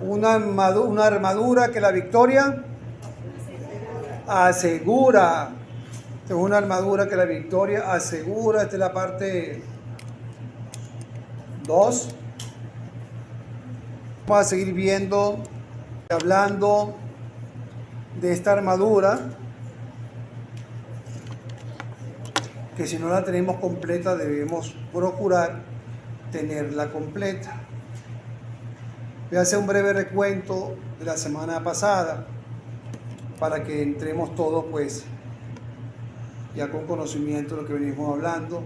una armadura que la victoria asegura. Es una armadura que la victoria asegura. Esta es la parte 2. Vamos a seguir viendo, hablando de esta armadura, que si no la tenemos completa debemos procurar tenerla completa. Voy a hacer un breve recuento de la semana pasada para que entremos todos pues ya con conocimiento de lo que venimos hablando.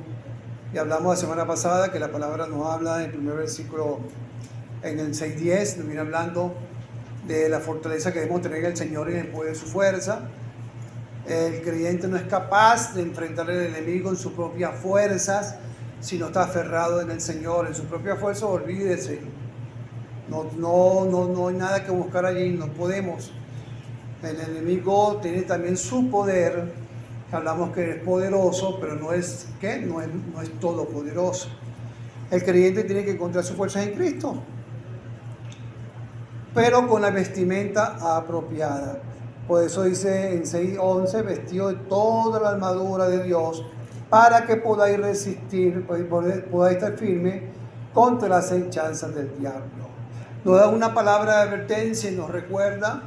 Y hablamos la semana pasada que la palabra nos habla en el primer versículo, en el 6:10, nos viene hablando de la fortaleza que debemos tener en el Señor y en el poder de su fuerza. El creyente no es capaz de enfrentar al enemigo en sus propias fuerzas si no está aferrado en el Señor. En sus propias fuerzas, olvídese. No hay nada que buscar allí, no podemos. El enemigo tiene también su poder. Hablamos que es poderoso, pero no es todopoderoso. El creyente tiene que encontrar sus fuerzas en Cristo, pero con la vestimenta apropiada. Por eso dice en 6:11, vestido de toda la armadura de Dios, para que podáis resistir, podáis estar firme contra las acechanzas del diablo. Nos da una palabra de advertencia y nos recuerda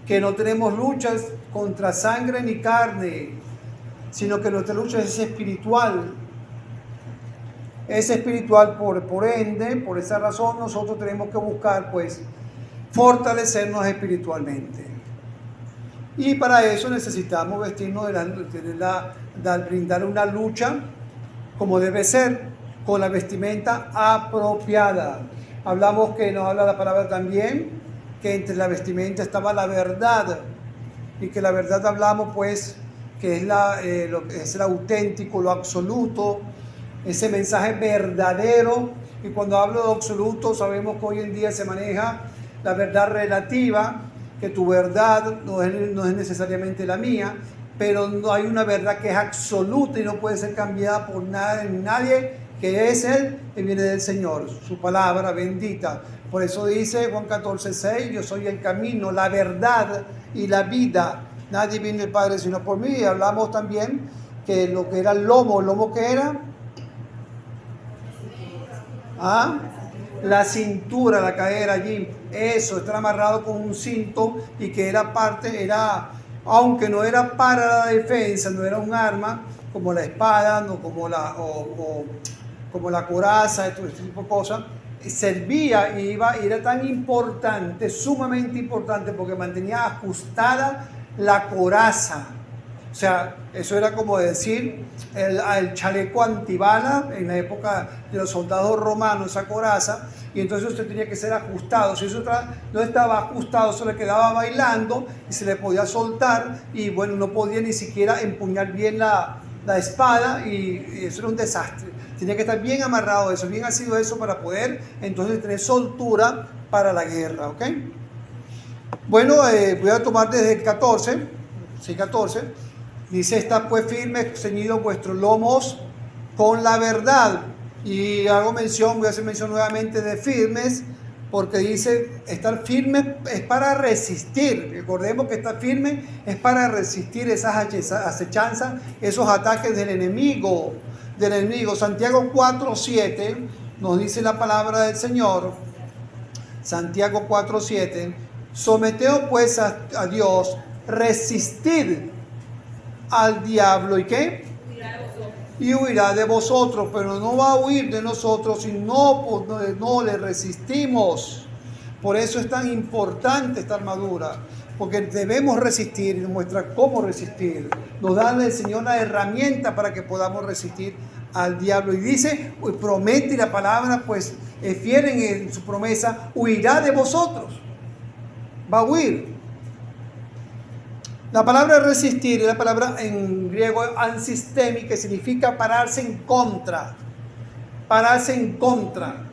que no tenemos luchas contra sangre ni carne, sino que nuestra lucha es espiritual. Es espiritual, por ende, por esa razón nosotros tenemos que buscar pues fortalecernos espiritualmente. Y para eso necesitamos vestirnos brindar una lucha como debe ser, con la vestimenta apropiada. Hablamos que nos habla la palabra también, que entre la vestimenta estaba la verdad, y que la verdad hablamos pues que es lo que es el auténtico, lo absoluto, ese mensaje verdadero. Y cuando hablo de absoluto, sabemos que hoy en día se maneja la verdad relativa, que tu verdad no es necesariamente la mía, pero no hay una verdad que es absoluta y no puede ser cambiada por nadie, que es Él, que viene del Señor, su palabra bendita. Por eso dice Juan 14:6, yo soy el camino, la verdad y la vida. Nadie viene al Padre sino por mí. Y hablamos también que lo que era el lomo que era la cintura, la cadera allí, eso está amarrado con un cinto, y que aunque no era para la defensa, no era un arma como la espada, no como como la coraza, este tipo de cosas, servía y era tan importante, sumamente importante, porque mantenía ajustada la coraza. O sea, eso era como decir el chaleco antibala en la época de los soldados romanos, esa coraza, y entonces usted tenía que ser ajustado. Si eso no estaba ajustado, se le quedaba bailando y se le podía soltar, y bueno, no podía ni siquiera empuñar bien la espada, y eso era un desastre. Tenía que estar bien amarrado eso, bien asido eso, para poder entonces tener soltura para la guerra, ¿ok? Bueno, voy a tomar desde el 14, 6:14. Dice, está pues firme, ceñidos vuestros lomos con la verdad. Y voy a hacer mención nuevamente de firmes, porque dice, estar firme es para resistir. Recordemos que estar firme es para resistir esas acechanzas, esos ataques del enemigo. Santiago 4:7 nos dice la palabra del Señor. Santiago 4:7, someteos pues a Dios, resistid al diablo, ¿y qué? Y huirá de vosotros. Pero no va a huir de nosotros si no le resistimos. Por eso es tan importante esta armadura, porque debemos resistir, y nos muestra cómo resistir. Nos da el Señor la herramienta para que podamos resistir al diablo. Y dice, promete, y la palabra pues es fiel en su promesa, huirá de vosotros. Va a huir. La palabra resistir es la palabra en griego ansistemi, que significa pararse en contra. Pararse en contra.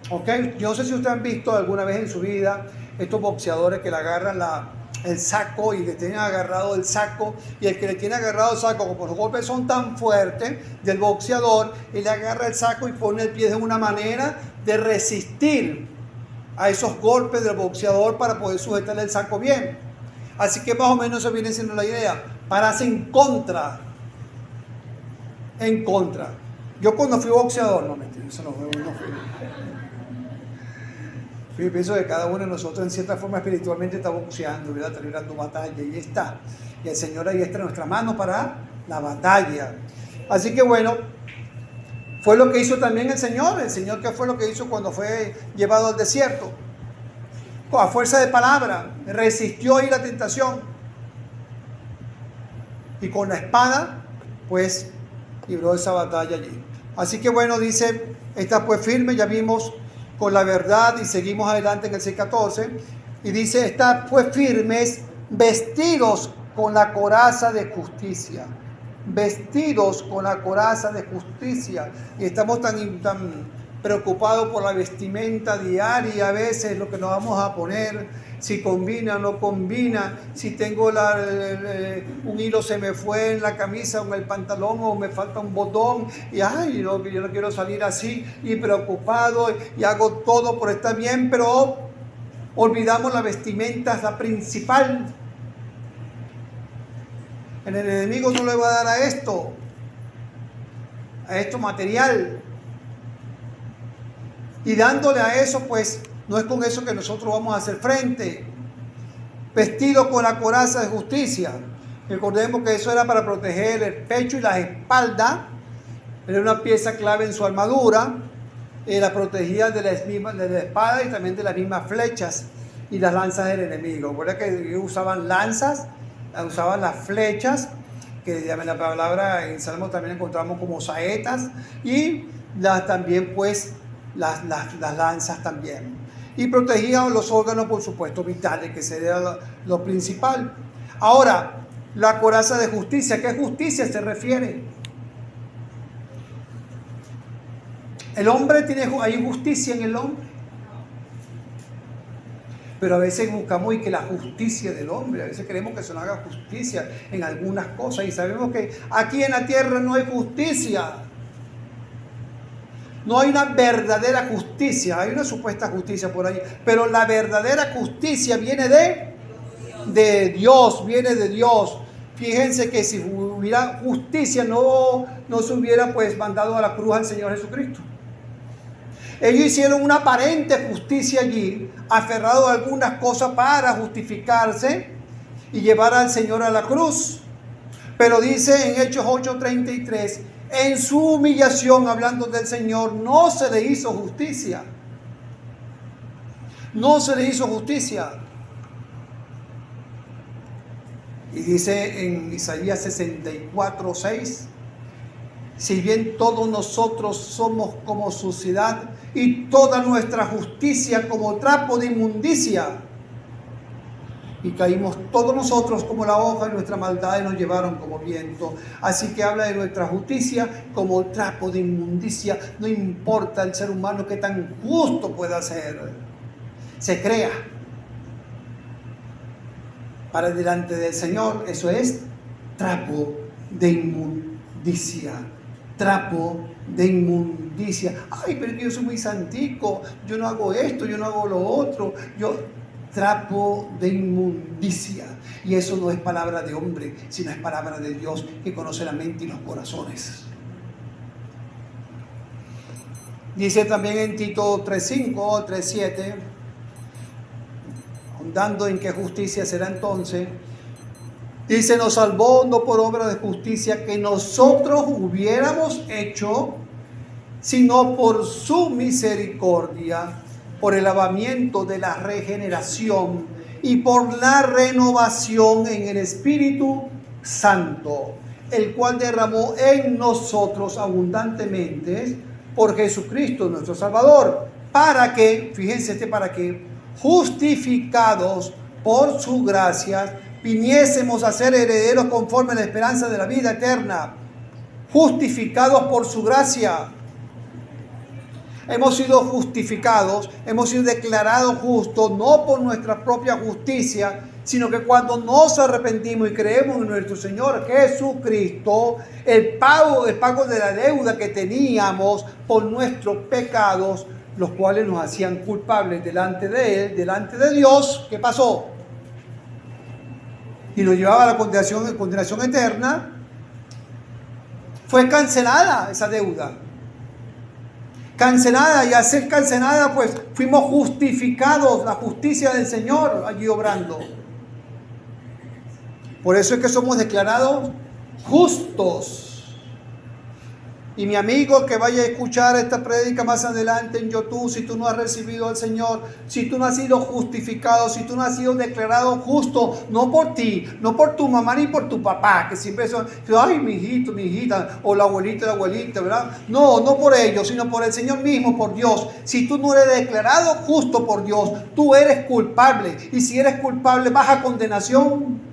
¿Ok? Yo no sé si ustedes han visto alguna vez en su vida estos boxeadores que le agarran el saco y le tienen agarrado el saco, y el que le tiene agarrado el saco, como los golpes son tan fuertes del boxeador, él le agarra el saco y pone el pie de una manera de resistir. a esos golpes del boxeador para poder sujetarle el saco bien. Así que más o menos eso viene siendo la idea. Pararse en contra. En contra. Yo cuando fui boxeador, no mentira, eso no fui. Yo pienso que cada uno de nosotros en cierta forma espiritualmente está boxeando, ¿verdad? Está librando batalla y está. Y el Señor ahí está en nuestra mano para la batalla. Así que bueno, fue lo que hizo también el Señor. El Señor, ¿qué fue lo que hizo cuando fue llevado al desierto? A fuerza de palabra, resistió ahí la tentación. Y con la espada, pues, libró esa batalla allí. Así que bueno, dice, está pues firme, ya vimos con la verdad y seguimos adelante en el 6:14. Y dice, está pues firmes, vestidos con la coraza de justicia. Vestidos con la coraza de justicia. Y estamos tan preocupados por la vestimenta diaria, a veces lo que nos vamos a poner, si combina o no combina, si tengo un hilo se me fue en la camisa o en el pantalón o me falta un botón y ay, yo no quiero salir así y preocupado y hago todo por estar bien, pero olvidamos la vestimenta, la principal. El enemigo no le va a dar a esto material. Y dándole a eso, pues, no es con eso que nosotros vamos a hacer frente. Vestido con la coraza de justicia. Recordemos que eso era para proteger el pecho y la espalda. Era una pieza clave en su armadura. La protegía de la espada y también de las mismas flechas y las lanzas del enemigo. Recuerda que ellos usaban lanzas, usaban las flechas, que en la palabra en Salmo también encontramos como saetas, y también pues las lanzas también. Y protegían los órganos, por supuesto, vitales, que sería lo principal. Ahora, la coraza de justicia, ¿qué justicia se refiere? El hombre hay justicia en el hombre. Pero a veces buscamos y que la justicia del hombre, a veces queremos que se nos haga justicia en algunas cosas y sabemos que aquí en la tierra no hay justicia. No hay una verdadera justicia, hay una supuesta justicia por ahí, pero la verdadera justicia viene de Dios, viene de Dios. Fíjense que si hubiera justicia no se hubiera pues mandado a la cruz al Señor Jesucristo. Ellos hicieron una aparente justicia allí, aferrado a algunas cosas para justificarse y llevar al Señor a la cruz. Pero dice en Hechos 8:33, en su humillación, hablando del Señor, no se le hizo justicia. No se le hizo justicia. Y dice en Isaías 64:6, si bien todos nosotros somos como suciedad y toda nuestra justicia como trapo de inmundicia, y caímos todos nosotros como la hoja y nuestras maldades nos llevaron como viento. Así que habla de nuestra justicia como trapo de inmundicia. No importa el ser humano que tan justo pueda ser, se crea para delante del Señor. Eso es trapo de inmundicia. Trapo de inmundicia. Ay, pero yo soy muy santico, yo no hago esto, yo no hago lo otro, trapo de inmundicia. Y eso no es palabra de hombre, sino es palabra de Dios que conoce la mente y los corazones. Dice también en Tito 3:5, 3:7, ahondando en qué justicia será entonces. Dice, nos salvó no por obra de justicia que nosotros hubiéramos hecho, sino por su misericordia, por el lavamiento de la regeneración y por la renovación en el Espíritu Santo, el cual derramó en nosotros abundantemente por Jesucristo nuestro Salvador, para que, fíjense para que, justificados por su gracia, viniésemos a ser herederos conforme a la esperanza de la vida eterna. Justificados por su gracia. Hemos sido justificados, hemos sido declarados justos, no por nuestra propia justicia, sino que cuando nos arrepentimos y creemos en nuestro Señor Jesucristo, el pago de la deuda que teníamos por nuestros pecados los cuales nos hacían culpables delante de Él, delante de Dios. ¿Qué pasó? Y nos llevaba a la condenación eterna. Fue cancelada esa deuda. Cancelada, y al ser cancelada, pues fuimos justificados, la justicia del Señor allí obrando. Por eso es que somos declarados justos. Y mi amigo que vaya a escuchar esta prédica más adelante en YouTube, si tú no has recibido al Señor, si tú no has sido justificado, si tú no has sido declarado justo, no por ti, no por tu mamá ni por tu papá, que siempre son, ay, mi hijito, mi hijita, o la abuelita, ¿verdad? No, no por ellos, sino por el Señor mismo, por Dios. Si tú no eres declarado justo por Dios, tú eres culpable. Y si eres culpable, vas a condenación.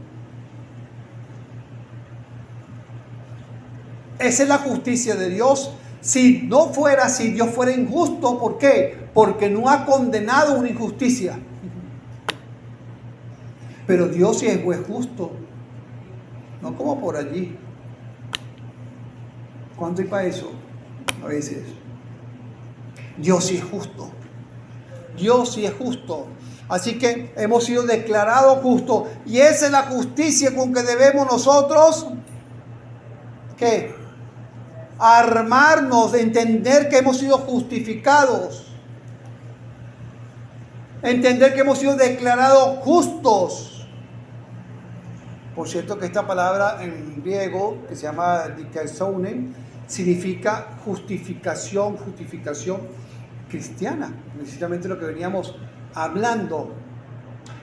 Esa es la justicia de Dios. Si no fuera así, Dios fuera injusto. ¿Por qué? Porque no ha condenado una injusticia. Pero Dios sí es juez justo. No como por allí. ¿Cuánto hay para eso? A veces. Dios sí es justo. Dios sí es justo. Así que hemos sido declarados justos. Y esa es la justicia con que debemos nosotros, ¿qué? Armarnos de entender que hemos sido justificados, entender que hemos sido declarados justos. Por cierto que esta palabra en griego, que se llama dikaiosune, significa justificación cristiana, precisamente lo que veníamos hablando.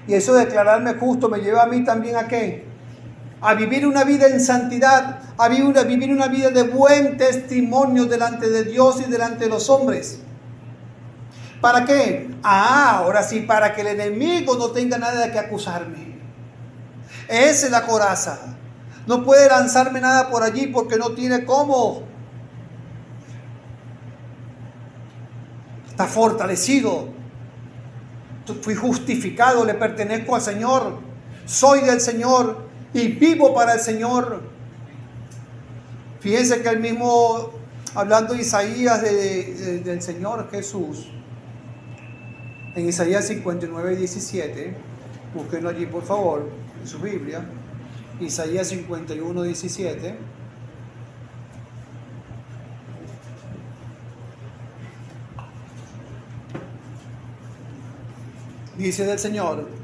Y eso de declararme justo me lleva a mí también ¿a qué? A vivir una vida en santidad, a vivir una vida de buen testimonio delante de Dios y delante de los hombres. ¿Para qué? Ahora sí, para que el enemigo no tenga nada de qué acusarme. Esa es la coraza. No puede lanzarme nada por allí porque no tiene cómo. Está fortalecido. Fui justificado, le pertenezco al Señor. Soy del Señor. Y vivo para el Señor. Fíjense que el mismo, hablando de Isaías del Señor Jesús, en Isaías 59 y 17, búsquenlo allí por favor, en su Biblia, Isaías 51, 17. Dice del Señor.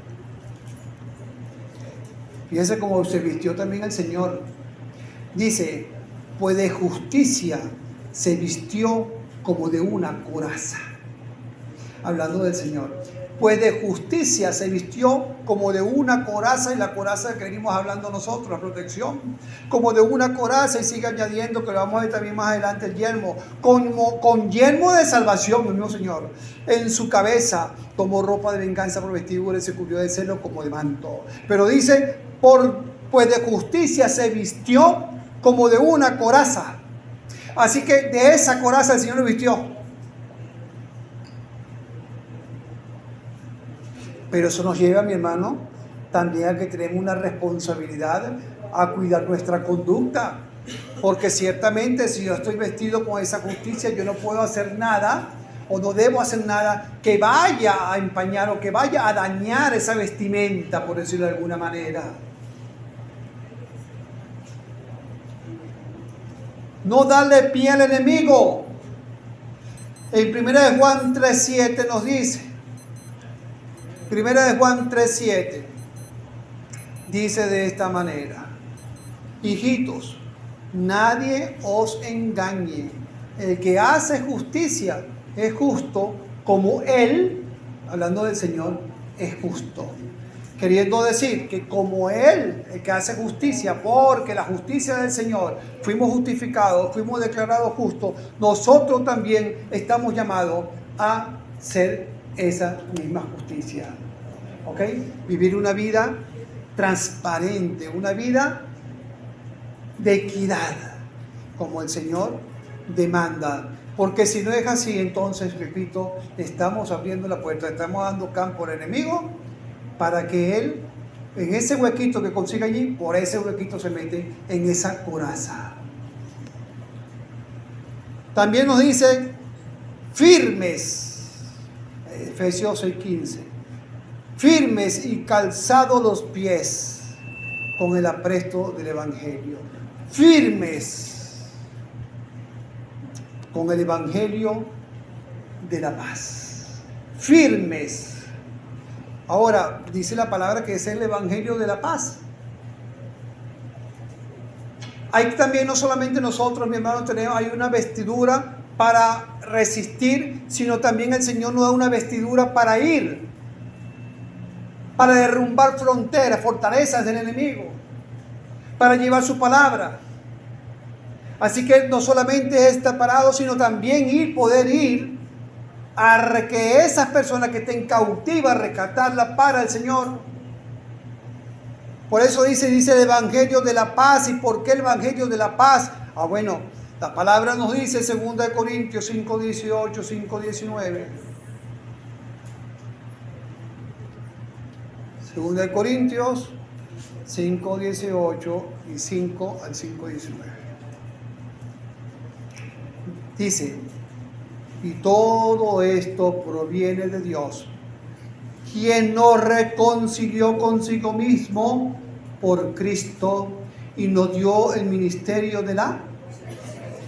Fíjense cómo se vistió también el Señor. Dice, pues de justicia se vistió como de una coraza. Hablando del Señor. Pues de justicia se vistió como de una coraza, y la coraza que venimos hablando nosotros, la protección, como de una coraza, y sigue añadiendo, que lo vamos a ver también más adelante, el yelmo, con yelmo de salvación, mi mismo Señor, en su cabeza tomó ropa de venganza por vestíbulo y se cubrió de celo como de manto. Pero dice, pues de justicia se vistió como de una coraza. Así que de esa coraza el Señor lo vistió. Pero eso nos lleva, mi hermano, también a que tenemos una responsabilidad a cuidar nuestra conducta. Porque ciertamente si yo estoy vestido con esa justicia, yo no puedo hacer nada, o no debo hacer nada que vaya a empañar o que vaya a dañar esa vestimenta, por decirlo de alguna manera. No darle pie al enemigo. En 1 Juan 3:7 nos dice, 1 Juan 3:7 dice de esta manera: hijitos, nadie os engañe. El que hace justicia es justo como Él, hablando del Señor, es justo. Queriendo decir que como Él, el que hace justicia, porque la justicia del Señor, fuimos justificados, fuimos declarados justos, nosotros también estamos llamados a ser esa misma justicia. ¿Ok? Vivir una vida transparente, una vida de equidad, como el Señor demanda. Porque si no es así, entonces, repito, estamos abriendo la puerta, estamos dando campo al enemigo para que él, en ese huequito que consiga allí, por ese huequito se mete en esa coraza. También nos dice firmes. Efesios 6:15. Firmes y calzados los pies con el apresto del Evangelio. Firmes con el Evangelio de la paz. Firmes. Ahora, dice la palabra que es el Evangelio de la paz. Hay también, no solamente nosotros, mi hermano, hay una vestidura para resistir, sino también el Señor nos da una vestidura para ir, para derrumbar fronteras, fortalezas del enemigo, para llevar su palabra. Así que no solamente estar parado, sino también poder ir a que esas personas que estén cautivas, rescatarlas para el Señor. Por eso dice el Evangelio de la paz. ¿Y por qué el Evangelio de la paz? Bueno, la palabra nos dice 2 Corintios 5:18, 5:19. 2 Corintios 5:18 y 5 al 5:19. Dice, y todo esto proviene de Dios, quien nos reconcilió consigo mismo por Cristo y nos dio el ministerio de la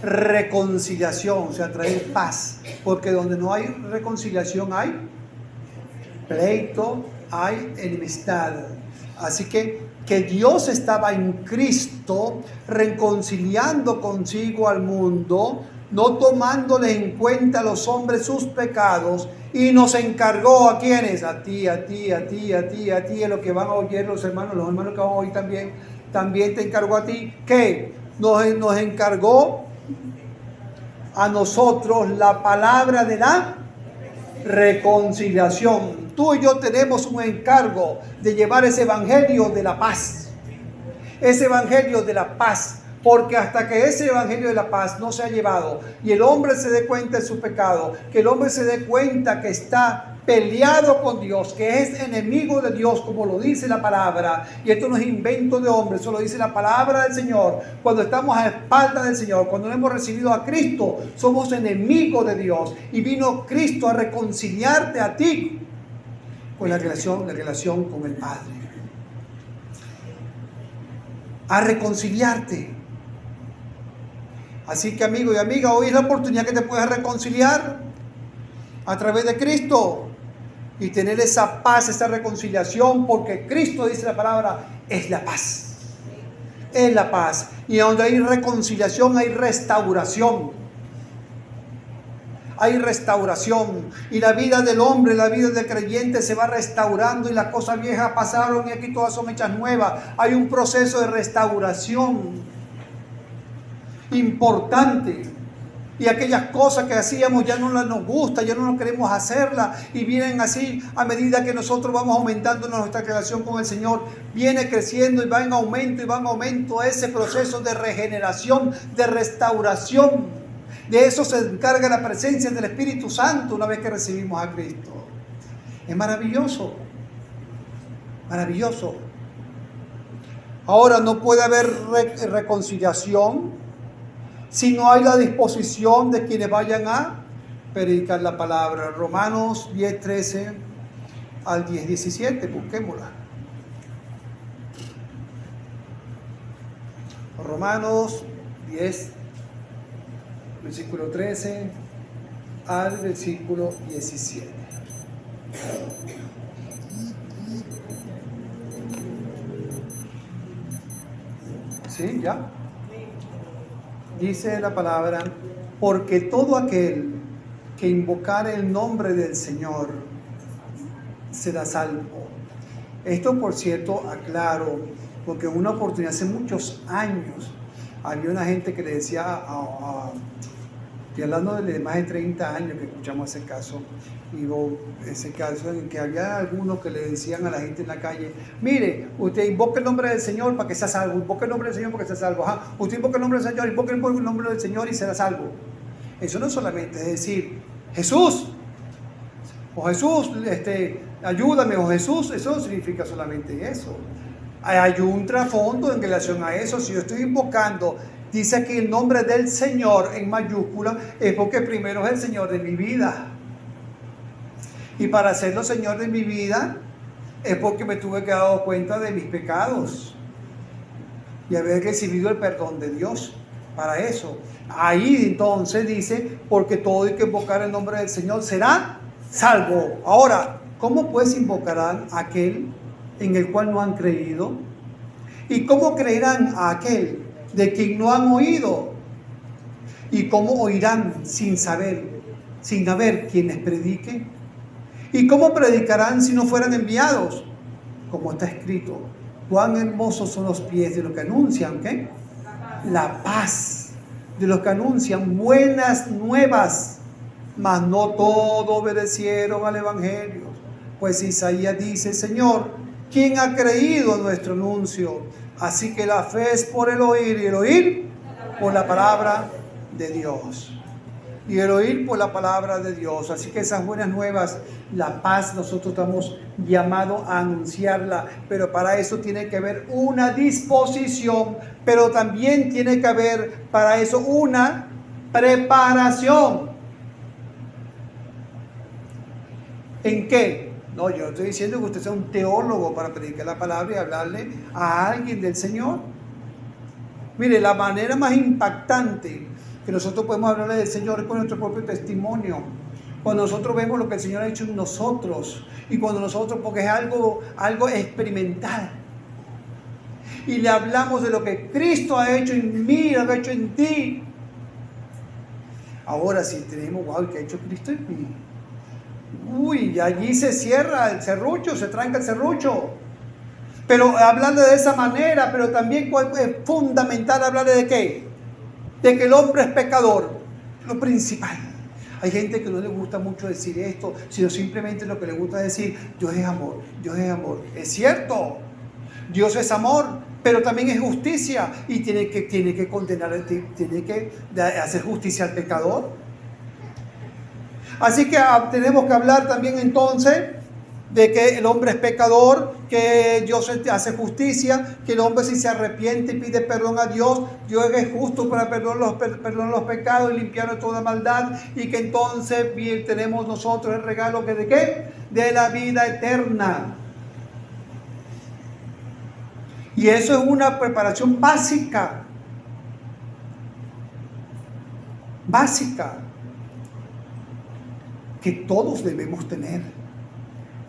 reconciliación, o sea, traer paz, porque donde no hay reconciliación hay pleito, hay enemistad. Así que Dios estaba en Cristo reconciliando consigo al mundo, no tomándole en cuenta a los hombres sus pecados, y nos encargó a quienes, a ti, a lo que van a oír los hermanos que van a oír también te encargó a ti, que nos encargó a nosotros la palabra de la reconciliación. Tú y yo tenemos un encargo de llevar ese evangelio de la paz, ese evangelio de la paz. Porque hasta que ese evangelio de la paz no se ha llevado y el hombre se dé cuenta de su pecado, que el hombre se dé cuenta que está peleado con Dios, que es enemigo de Dios, como lo dice la palabra, y esto no es invento de hombre, eso lo dice la palabra del Señor. Cuando estamos a espaldas del Señor, cuando no hemos recibido a Cristo, somos enemigos de Dios, y vino Cristo a reconciliarte a ti con la relación con el Padre, a reconciliarte. Así que, amigo y amiga, hoy es la oportunidad que te puedes reconciliar a través de Cristo y tener esa paz, esa reconciliación, porque Cristo, dice la palabra, es la paz. Es la paz. Y donde hay reconciliación hay restauración. Hay restauración. Y la vida del hombre, la vida del creyente se va restaurando, y las cosas viejas pasaron y aquí todas son hechas nuevas. Hay un proceso de restauración importante, y aquellas cosas que hacíamos ya no nos gusta, ya no nos queremos hacerlas, y vienen así a medida que nosotros vamos aumentando nuestra relación con el Señor, viene creciendo y va en aumento ese proceso de regeneración, de restauración. De eso se encarga la presencia del Espíritu Santo una vez que recibimos a Cristo. Es maravilloso, maravilloso. Ahora, no puede haber reconciliación si no hay la disposición de quienes vayan a predicar la palabra. Romanos 10:13 al 10:17, busquémosla. Romanos 10, versículo 13 al versículo 17. ¿Sí? ¿Ya? Dice la palabra, porque todo aquel que invocare el nombre del Señor será salvo. Esto, por cierto, aclaro, porque en una oportunidad hace muchos años había una gente que le decía, estoy hablando de más de 30 años que escuchamos ese caso, ese caso en que había algunos que le decían a la gente en la calle, mire, usted invoca el nombre del Señor para que sea salvo, invoca el nombre del Señor para que sea salvo, usted invoca el nombre del Señor, invoca el nombre del Señor y será salvo. Eso no solamente es decir, Jesús, o Jesús, ayúdame, o Jesús, eso no significa solamente eso. Hay un trasfondo en relación a eso. Si yo estoy invocando, dice aquí el nombre del Señor en mayúscula, es porque primero es el Señor de mi vida. Y para hacerlo Señor de mi vida es porque me tuve que dar cuenta de mis pecados y haber recibido el perdón de Dios. Para eso, ahí entonces dice, porque todo el que invocar el nombre del Señor será salvo. Ahora, ¿cómo pues invocarán a aquel en el cual no han creído? ¿Y cómo creerán a aquel de quien no han oído? ¿Y cómo oirán sin haber quien les predique? ¿Y cómo predicarán si no fueran enviados? Como está escrito, cuán hermosos son los pies de los que anuncian, ¿qué? La paz, de los que anuncian buenas nuevas, mas no todos obedecieron al Evangelio. Pues Isaías dice, Señor, ¿quién ha creído nuestro anuncio? Así que la fe es por el oír, y el oír por la palabra de Dios. Y el oír por la palabra de Dios. Así que esas buenas nuevas, la paz, nosotros estamos llamados a anunciarla. Pero para eso tiene que haber una disposición. Pero también tiene que haber para eso una preparación. ¿En qué? No, yo estoy diciendo que usted sea un teólogo para predicar la palabra y hablarle a alguien del Señor. Mire, la manera más impactante que nosotros podemos hablarle del Señor es con nuestro propio testimonio. Cuando nosotros vemos lo que el Señor ha hecho en nosotros y cuando nosotros, porque es algo experimental, y le hablamos de lo que Cristo ha hecho en mí, lo que ha hecho en ti. Ahora si tenemos, wow, ¿qué ha hecho Cristo en mí? Uy, allí se cierra el serrucho, se tranca el serrucho. Pero hablando de esa manera, pero también es fundamental hablarle de qué? De que el hombre es pecador, lo principal. Hay gente que no le gusta mucho decir esto, sino simplemente lo que le gusta decir, Dios es amor, Dios es amor. Es cierto, Dios es amor, pero también es justicia y tiene que condenar, tiene que hacer justicia al pecador. Así que tenemos que hablar también entonces de que el hombre es pecador, que Dios hace justicia, que el hombre si se arrepiente y pide perdón a Dios, Dios es justo para perdonar los pecados y limpiar toda maldad, y que entonces bien, tenemos nosotros el regalo que de qué? De la vida eterna. Y eso es una preparación básica. Básica. Que todos debemos tener.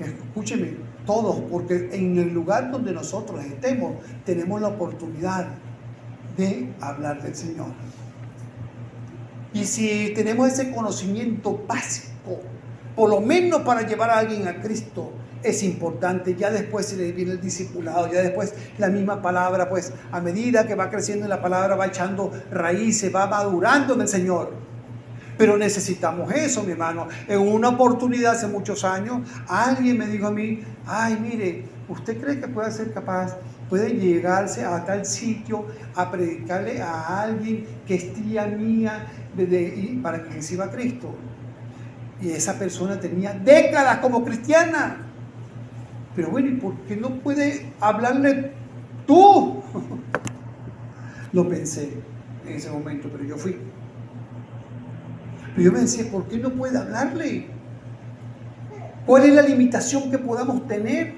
Escúcheme, todos, porque en el lugar donde nosotros estemos, tenemos la oportunidad de hablar del Señor. Y si tenemos ese conocimiento básico, por lo menos para llevar a alguien a Cristo, es importante. Ya después se le viene el discipulado, ya después la misma palabra, pues a medida que va creciendo en la palabra, va echando raíces, va madurando en el Señor. Pero necesitamos eso, mi hermano. En una oportunidad hace muchos años, alguien me dijo a mí, ay, mire, ¿usted cree que puede ser capaz, puede llegarse a tal sitio a predicarle a alguien que es tía mía para que reciba a Cristo? Y esa persona tenía décadas como cristiana. Pero bueno, ¿y por qué no puede hablarle tú? Lo pensé en ese momento, pero yo fui. Pero yo me decía, ¿por qué no puede hablarle? ¿Cuál es la limitación que podamos tener?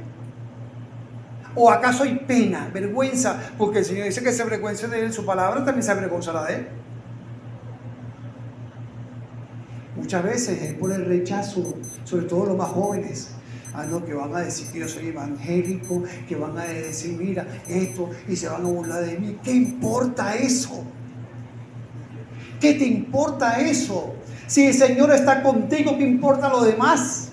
¿O acaso hay pena, vergüenza? Porque el Señor dice que se avergüenza de Él, su palabra también se avergonzará de Él. Muchas veces es por el rechazo, sobre todo los más jóvenes. No, que van a decir que yo soy evangélico, que van a decir, mira, esto, y se van a burlar de mí. ¿Qué importa eso? ¿Qué te importa eso? Si el Señor está contigo, ¿qué importa lo demás?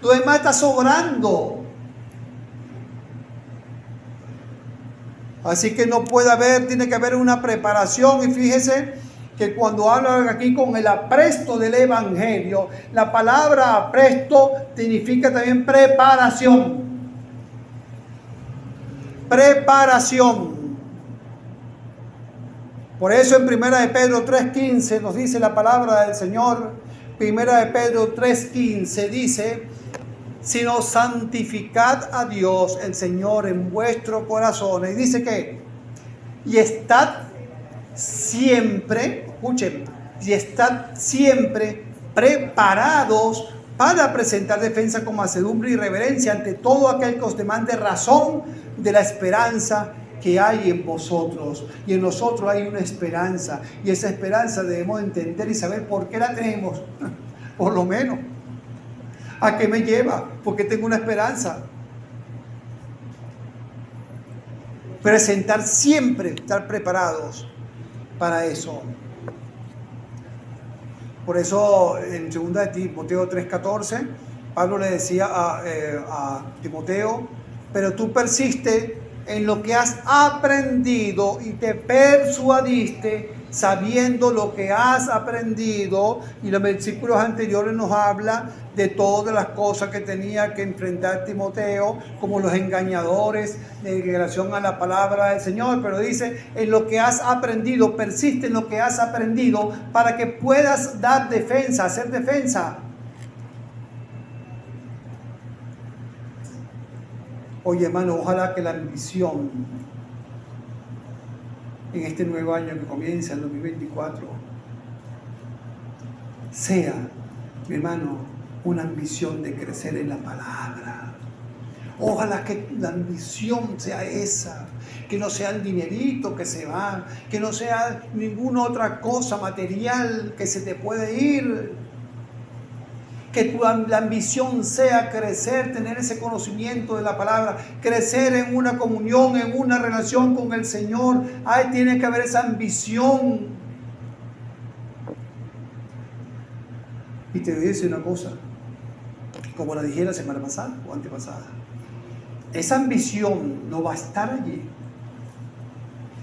Lo demás está sobrando. Así que no puede haber, tiene que haber una preparación. Y fíjese que cuando hablan aquí con el apresto del Evangelio, la palabra apresto significa también preparación. Preparación. Por eso en 1 de Pedro 3:15 nos dice la palabra del Señor. 1 de Pedro 3:15 dice, sino santificad a Dios el Señor en vuestros corazones. Y dice que, y estad siempre, escuchen, y estad siempre preparados para presentar defensa con mansedumbre y reverencia ante todo aquel que os demande razón de la esperanza que hay en vosotros. Y en nosotros hay una esperanza, y esa esperanza debemos entender y saber por qué la tenemos. Por lo menos, ¿a qué me lleva? Porque tengo una esperanza. Presentar siempre, estar preparados para eso. Por eso en 2 de Timoteo 3:14, Pablo le decía a Timoteo, pero tú persiste en lo que has aprendido y te persuadiste sabiendo lo que has aprendido. Y los versículos anteriores nos habla de todas las cosas que tenía que enfrentar Timoteo, como los engañadores en relación a la palabra del Señor. Pero dice, en lo que has aprendido, persiste en lo que has aprendido para que puedas dar defensa, hacer defensa. Oye, hermano, ojalá que la ambición en este nuevo año que comienza, el 2024, sea, mi hermano, una ambición de crecer en la palabra. Ojalá que la ambición sea esa, que no sea el dinerito que se va, que no sea ninguna otra cosa material que se te puede ir. Que la ambición sea crecer, tener ese conocimiento de la palabra, crecer en una comunión, en una relación con el Señor. Ahí tiene que haber esa ambición. Y te voy a decir una cosa, como la dije la semana pasada o antepasada, esa ambición no va a estar allí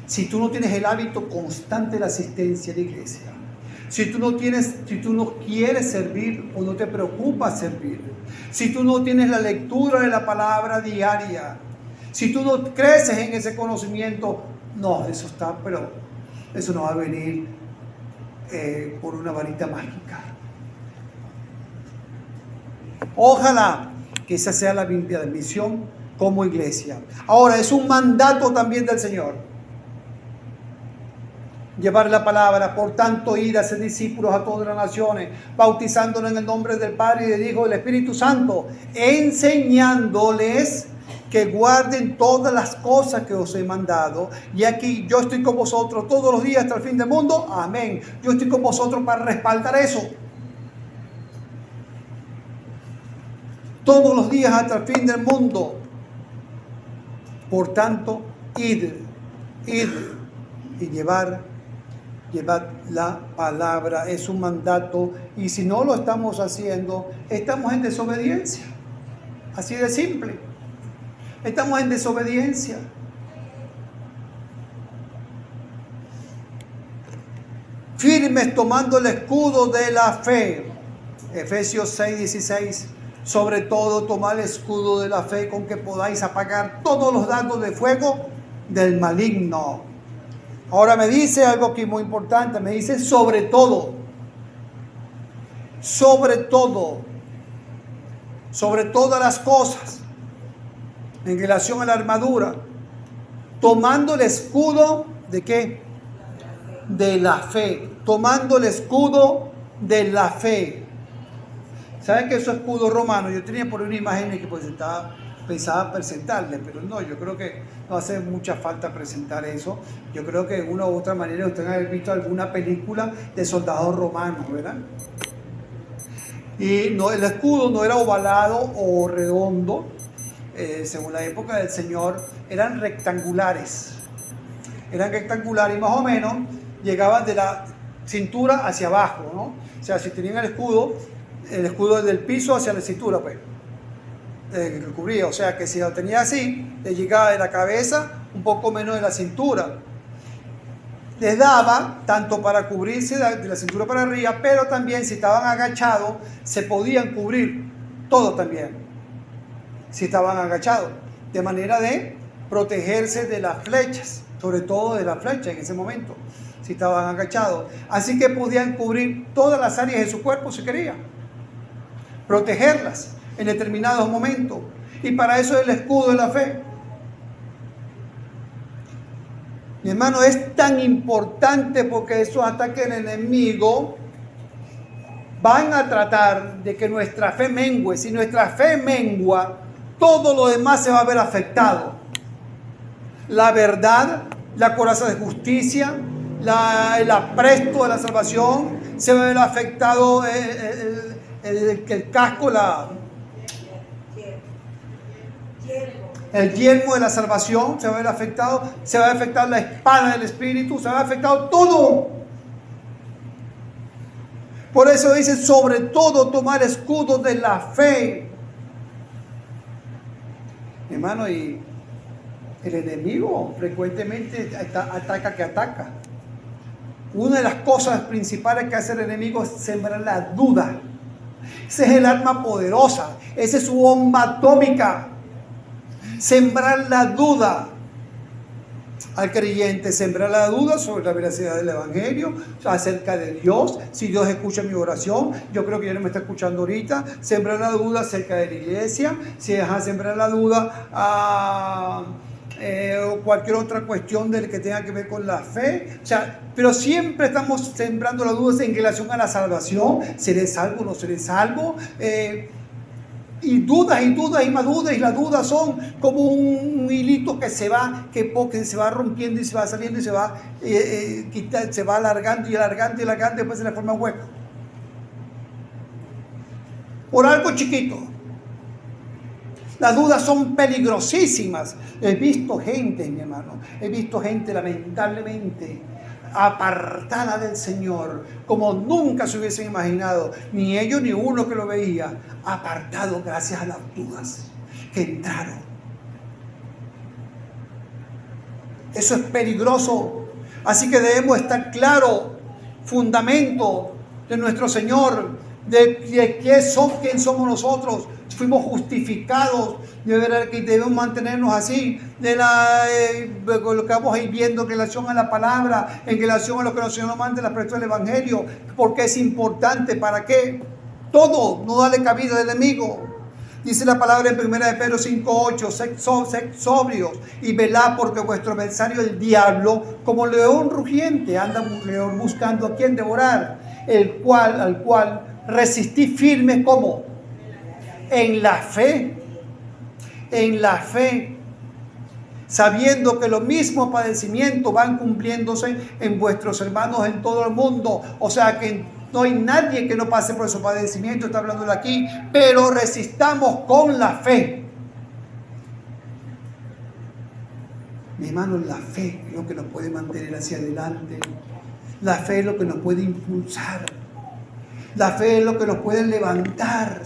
si tú no tienes el hábito constante de la asistencia a la iglesia. Si tú no quieres servir o no te preocupa servir, si tú no tienes la lectura de la palabra diaria, si tú no creces en ese conocimiento, no, eso está, pero eso no va a venir por una varita mágica. Ojalá que esa sea la misión como iglesia. Ahora, es un mandato también del Señor llevar la palabra. Por tanto, ir a ser discípulos a todas las naciones, bautizándolos en el nombre del Padre y del Hijo y del Espíritu Santo, enseñándoles que guarden todas las cosas que os he mandado. Y aquí yo estoy con vosotros todos los días hasta el fin del mundo. Amén. Yo estoy con vosotros para respaldar eso. Todos los días hasta el fin del mundo. Por tanto, id y llevad la palabra. Es un mandato, y si no lo estamos haciendo, estamos en desobediencia. Así de simple. Estamos en desobediencia. Firmes tomando el escudo de la fe. Efesios 6:16. Sobre todo, tomad el escudo de la fe con que podáis apagar todos los dardos de fuego del maligno. Ahora me dice algo aquí muy importante. Me dice sobre todo. Sobre todo. Sobre todas las cosas. En relación a la armadura. Tomando el escudo ¿de qué? De la fe. Tomando el escudo de la fe. ¿Saben que esos escudos romanos? Yo tenía por una imagen que pensaba presentarles, pero no, yo creo que no hace mucha falta presentar eso. Yo creo que de una u otra manera ustedes han visto alguna película de soldados romanos, ¿verdad? Y no, el escudo no era ovalado o redondo, según la época del Señor, eran rectangulares. Eran rectangulares y más o menos llegaban de la cintura hacia abajo, ¿no? O sea, si tenían el escudo del piso hacia la cintura, pues, que cubría. O sea, que si lo tenía así, le llegaba de la cabeza un poco menos de la cintura. Les daba tanto para cubrirse de la cintura para arriba, pero también si estaban agachados, se podían cubrir todo también, si estaban agachados, de manera de protegerse de las flechas, sobre todo de las flechas en ese momento, si estaban agachados. Así que podían cubrir todas las áreas de su cuerpo si querían, protegerlas en determinados momentos. Y para eso es el escudo de la fe. Mi hermano, es tan importante porque esos ataques del enemigo van a tratar de que nuestra fe mengue. Si nuestra fe mengua, todo lo demás se va a ver afectado. La verdad, la coraza de justicia, el apresto de la salvación, se va a ver afectado el casco, el yelmo de la salvación, se va a ver afectado, se va a afectar la espada del Espíritu, se va a afectar todo. Por eso dice, sobre todo tomar escudo de la fe. Hermano, y el enemigo frecuentemente ataca. Una de las cosas principales que hace el enemigo es sembrar la duda. Ese es el arma poderosa, esa es su bomba atómica. Sembrar la duda al creyente, sembrar la duda sobre la veracidad del Evangelio, acerca de Dios, si Dios escucha mi oración, yo creo que ya no me está escuchando ahorita, sembrar la duda acerca de la iglesia, sembrar la duda a cualquier otra cuestión del que tenga que ver con la fe, pero siempre estamos sembrando la duda en relación a la salvación, ¿seré salvo o no seré salvo? Y dudas y más dudas, y las dudas son como un hilito que se va rompiendo y se va saliendo y se va se va alargando y después se le forma un hueco. Por algo chiquito. Las dudas son peligrosísimas. He visto gente, mi hermano, lamentablemente apartada del Señor, como nunca se hubiesen imaginado, ni ellos ni uno que lo veía, apartado gracias a las dudas que entraron. Eso es peligroso. Así que debemos estar claro, fundamento de nuestro Señor, de quién somos nosotros. Fuimos justificados, debemos mantenernos así, de lo que vamos a ir viendo en relación a la palabra, en relación a lo que el Señor nos manda en la predicación del Evangelio, porque es importante. ¿Para qué? Todo, no darle cabida al enemigo. Dice la palabra en 1 de Pedro 5:8, sed sobrios y velad, porque vuestro adversario el diablo, como león rugiente, anda buscando a quien devorar, al cual resistid firmes como en la fe, sabiendo que los mismos padecimientos van cumpliéndose en vuestros hermanos en todo el mundo. O sea que no hay nadie que no pase por esos padecimientos, está hablando de aquí, pero resistamos con la fe. Mi hermano, la fe es lo que nos puede mantener hacia adelante. La fe es lo que nos puede impulsar. La fe es lo que nos puede levantar.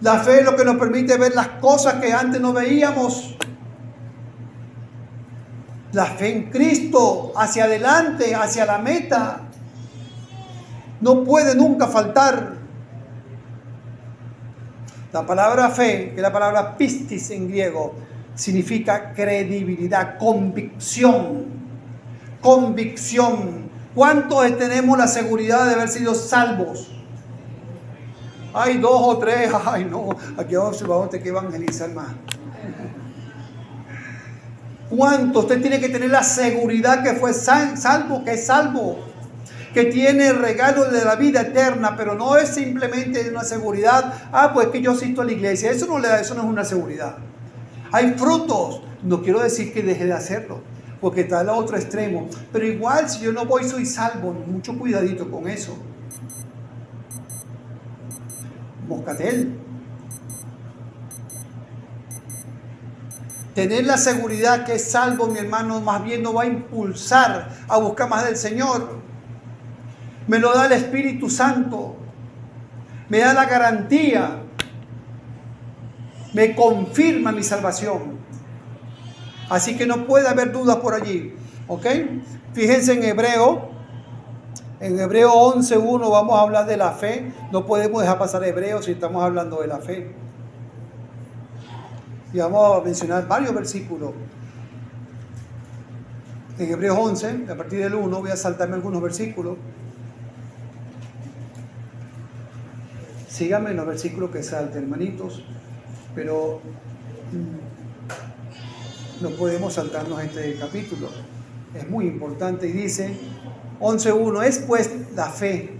La fe es lo que nos permite ver las cosas que antes no veíamos. La fe en Cristo, hacia adelante, hacia la meta, no puede nunca faltar. La palabra fe, que es la palabra pistis en griego, significa credibilidad, convicción. Convicción. ¿Cuántos tenemos la seguridad de haber sido salvos? Hay 2 o 3, ay no, aquí vamos a tener que evangelizar más. ¿Cuánto? Usted tiene que tener la seguridad que fue salvo, que es salvo, que tiene el regalo de la vida eterna, pero no es simplemente una seguridad, pues que yo asisto a la iglesia, eso no es una seguridad. Hay frutos, no quiero decir que deje de hacerlo, porque está al otro extremo, pero igual si yo no voy soy salvo, mucho cuidadito con eso. Moscatel. Tener la seguridad que es salvo, mi hermano, más bien nos va a impulsar a buscar más del Señor. Me lo da el Espíritu Santo. Me da la garantía. Me confirma mi salvación. Así que no puede haber dudas por allí. ¿Ok? Fíjense en Hebreo 11:1 vamos a hablar de la fe. No podemos dejar pasar Hebreo si estamos hablando de la fe. Y vamos a mencionar varios versículos. En Hebreos 11, a partir del 1, voy a saltarme algunos versículos. Síganme en los versículos que salten, hermanitos. Pero no podemos saltarnos este capítulo. Es muy importante y dice 11:1, es pues la fe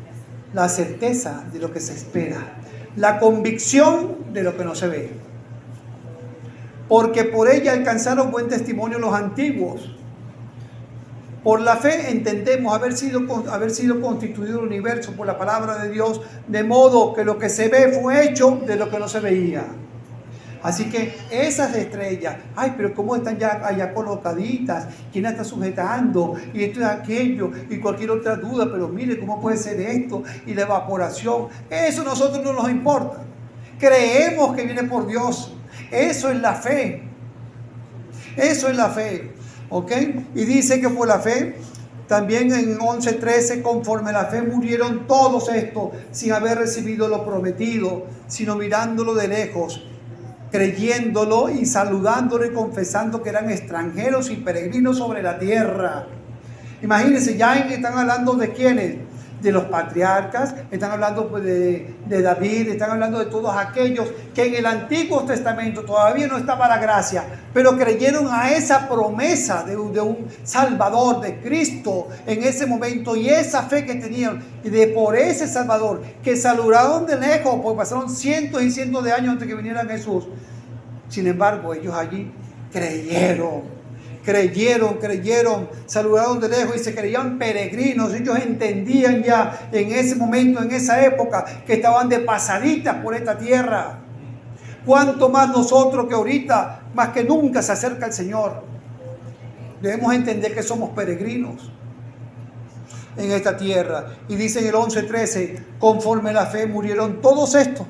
la certeza de lo que se espera, la convicción de lo que no se ve. Porque por ella alcanzaron buen testimonio los antiguos. Por la fe entendemos haber sido constituido el universo por la palabra de Dios, de modo que lo que se ve fue hecho de lo que no se veía. Así que esas estrellas, ay, pero cómo están ya allá colocaditas, quién la está sujetando, y esto y aquello, y cualquier otra duda, pero mire cómo puede ser esto, y la evaporación, eso a nosotros no nos importa. Creemos que viene por Dios. Eso es la fe. Eso es la fe. ¿Ok? Y dice que por la fe, también en 11:13, conforme la fe murieron todos estos sin haber recibido lo prometido, sino mirándolo de lejos, creyéndolo y saludándolo y confesando que eran extranjeros y peregrinos sobre la tierra. Imagínense, ya están hablando de quiénes, de los patriarcas, están hablando pues, de David, están hablando de todos aquellos que en el Antiguo Testamento todavía no estaba la gracia, pero creyeron a esa promesa de un Salvador, de Cristo en ese momento, y esa fe que tenían por ese Salvador, que saludaron de lejos, porque pasaron cientos y cientos de años antes que viniera Jesús. Sin embargo, ellos allí creyeron, saludaron de lejos y se creían peregrinos. Ellos entendían ya en ese momento, en esa época, que estaban de pasaditas por esta tierra. Cuánto más nosotros, que ahorita más que nunca se acerca el Señor, debemos entender que somos peregrinos en esta tierra. Y dice en el 11:13, conforme la fe murieron todos estos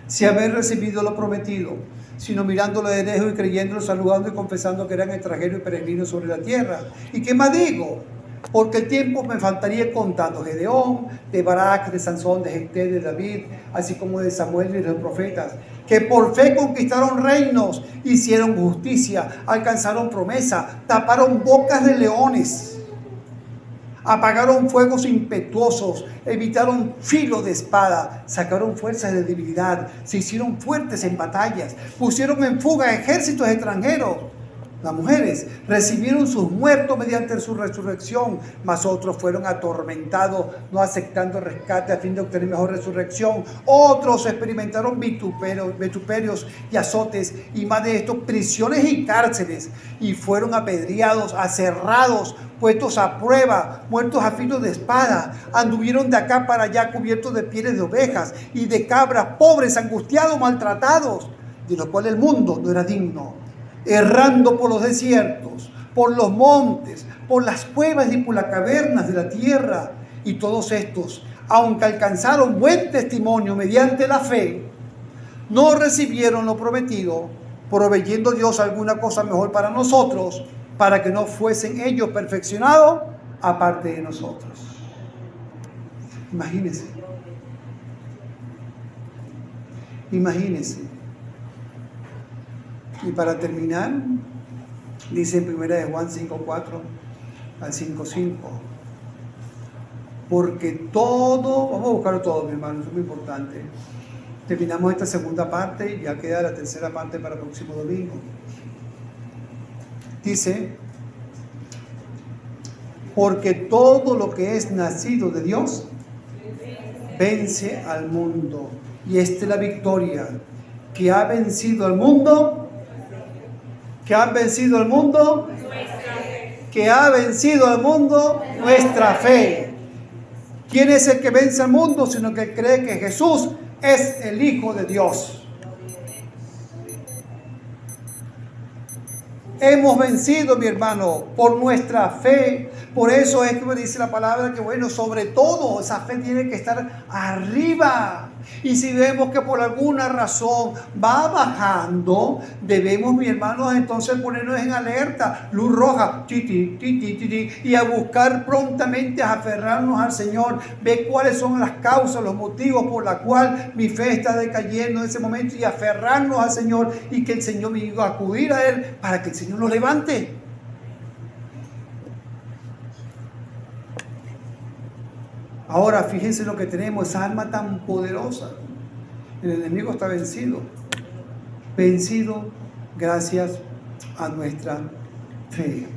sin haber recibido lo prometido, sino mirándolo de lejos y creyéndolo, saludando y confesando que eran extranjeros y peregrinos sobre la tierra. ¿Y qué más digo? Porque el tiempo me faltaría contando Gedeón, de Barak, de Sansón, de Jefté, de David, así como de Samuel y de los profetas, que por fe conquistaron reinos, hicieron justicia, alcanzaron promesa, taparon bocas de leones, apagaron fuegos impetuosos, evitaron filo de espada, sacaron fuerzas de debilidad, se hicieron fuertes en batallas, pusieron en fuga ejércitos extranjeros. Las mujeres recibieron sus muertos mediante su resurrección, mas otros fueron atormentados, no aceptando rescate a fin de obtener mejor resurrección. Otros experimentaron vituperios y azotes, y más de esto, prisiones y cárceles, y fueron apedreados, aserrados, puestos a prueba, muertos a filo de espada. Anduvieron de acá para allá cubiertos de pieles de ovejas y de cabras, pobres, angustiados, maltratados, de los cuales el mundo no era digno, errando por los desiertos, por los montes, por las cuevas y por las cavernas de la tierra. Y todos estos, aunque alcanzaron buen testimonio mediante la fe, no recibieron lo prometido, proveyendo Dios alguna cosa mejor para nosotros, para que no fuesen ellos perfeccionados aparte de nosotros. Imagínense. Imagínense. Y para terminar, dice en 1 de Juan 5:4 al 5:5, porque todo, vamos a buscarlo todo, mi hermano, eso es muy importante. Terminamos esta segunda parte y ya queda la tercera parte para el próximo domingo. Dice, porque todo lo que es nacido de Dios vence al mundo. Y esta es la victoria, que ha vencido al mundo. ¿Que han vencido al mundo? Que ha vencido al mundo nuestra fe. ¿Quién es el que vence al mundo? Sino que cree que Jesús es el Hijo de Dios. Hemos vencido, mi hermano, por nuestra fe. Por eso es que me dice la palabra que, bueno, sobre todo esa fe tiene que estar arriba. Y si vemos que por alguna razón va bajando, debemos, mi hermano, entonces ponernos en alerta, luz roja, y a buscar prontamente, a aferrarnos al Señor, ver cuáles son las causas, los motivos por los cuales mi fe está decayendo en ese momento, y aferrarnos al Señor, y que el Señor me diga, acudir a Él para que el Señor nos levante. Ahora fíjense lo que tenemos, esa arma tan poderosa. El enemigo está vencido. Vencido gracias a nuestra fe.